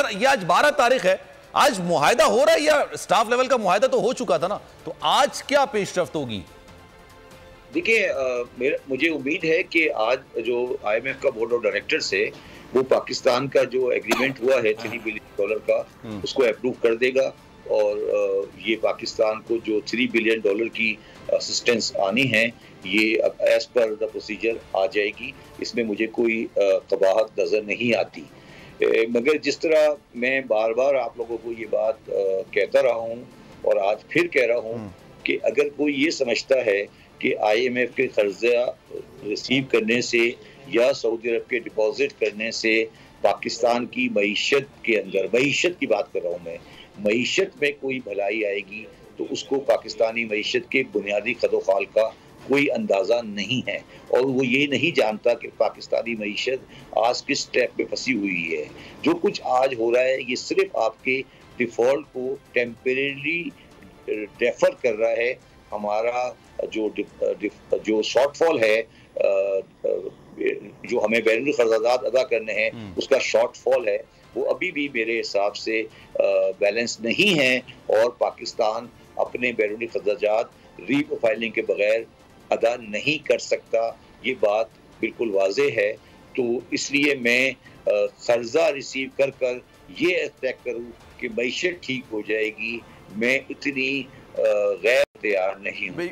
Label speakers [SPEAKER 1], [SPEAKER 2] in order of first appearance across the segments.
[SPEAKER 1] पर यह आज 12 तारीख है, आज मुआहदा हो रहा है या स्टाफ लेवल का मुआहदा तो हो चुका था ना, तो आज क्या पेशरफ्त होगी?
[SPEAKER 2] देखिए, मुझे उम्मीद है कि आज जो IMF का बोर्ड ऑफ डायरेक्टर्स है वो पाकिस्तान का जो एग्रीमेंट हुआ है $3 बिलियन का उसको अप्रूव कर देगा और ये पाकिस्तान को जो $3 बिलियन की असिस्टेंस आनी है ये एज पर द प्रोसीजर आ जाएगी। इसमें मुझे कोई कबाहत नजर नहीं आती, मगर जिस तरह मैं बार बार आप लोगों को ये बात कहता रहा हूँ और आज फिर कह रहा हूँ कि अगर कोई ये समझता है कि IMF के कर्जा रिसीव करने से या सऊदी अरब के डिपॉजिट करने से पाकिस्तान की मईशत के अंदर, मईशत की बात कर रहा हूँ मैं, मईशत में कोई भलाई आएगी तो उसको पाकिस्तानी मईशत के बुनियादी कदोखाल का कोई अंदाज़ा नहीं है और वो ये नहीं जानता कि पाकिस्तानी मईशत आज किस स्टेप पे फंसी हुई है। जो कुछ आज हो रहा है ये सिर्फ आपके डिफ़ॉल्ट को टेम्परेरी डेफर कर रहा है। हमारा जो शॉर्टफॉल है, जो हमें बैरून खर्चात अदा करने हैं उसका शॉर्टफॉल है, वो अभी भी मेरे हिसाब से बैलेंस नहीं है और पाकिस्तान अपने बैरूनी खर्चात रीप्रोफाइलिंग के बगैर अदा नहीं कर सकता। ये बात बिल्कुल वाज़ेह है। तो इसलिए मैं कर्जा रिसीव कर कर ये एक्सपेक्ट करूँ कि मईशत ठीक हो जाएगी, मैं इतनी गैर तैयार नहीं हूँ।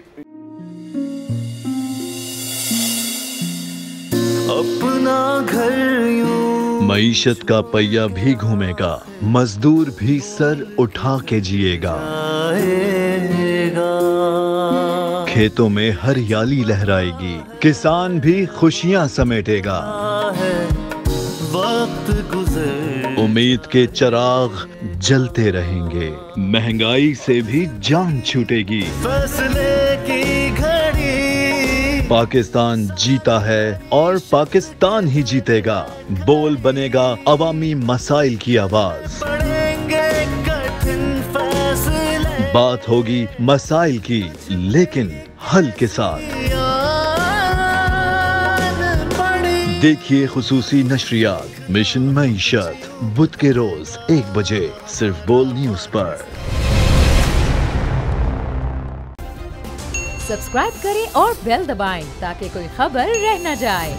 [SPEAKER 3] अपना घर यूं
[SPEAKER 4] मईशत का पहिया भी घूमेगा, मजदूर भी सर उठा के जिएगा, खेतों में हरियाली लहराएगी, किसान भी खुशियां समेटेगा,
[SPEAKER 3] वक्त गुजर
[SPEAKER 4] उम्मीद के चिराग जलते रहेंगे, महंगाई से भी जान छूटेगी।
[SPEAKER 3] फैसले की घड़ी
[SPEAKER 4] पाकिस्तान जीता है और पाकिस्तान ही जीतेगा। बोल बनेगा अवामी मसाइल की आवाज,
[SPEAKER 3] पड़ेंगे कठिन फैसले,
[SPEAKER 4] बात होगी मसाइल की लेकिन हल के साथ। देखिए खुसूसी नशरियात मिशन मईशत बुध के रोज 1 बजे सिर्फ बोल न्यूज पर।
[SPEAKER 5] सब्सक्राइब करें और बेल दबाएं ताकि कोई खबर रह न जाए।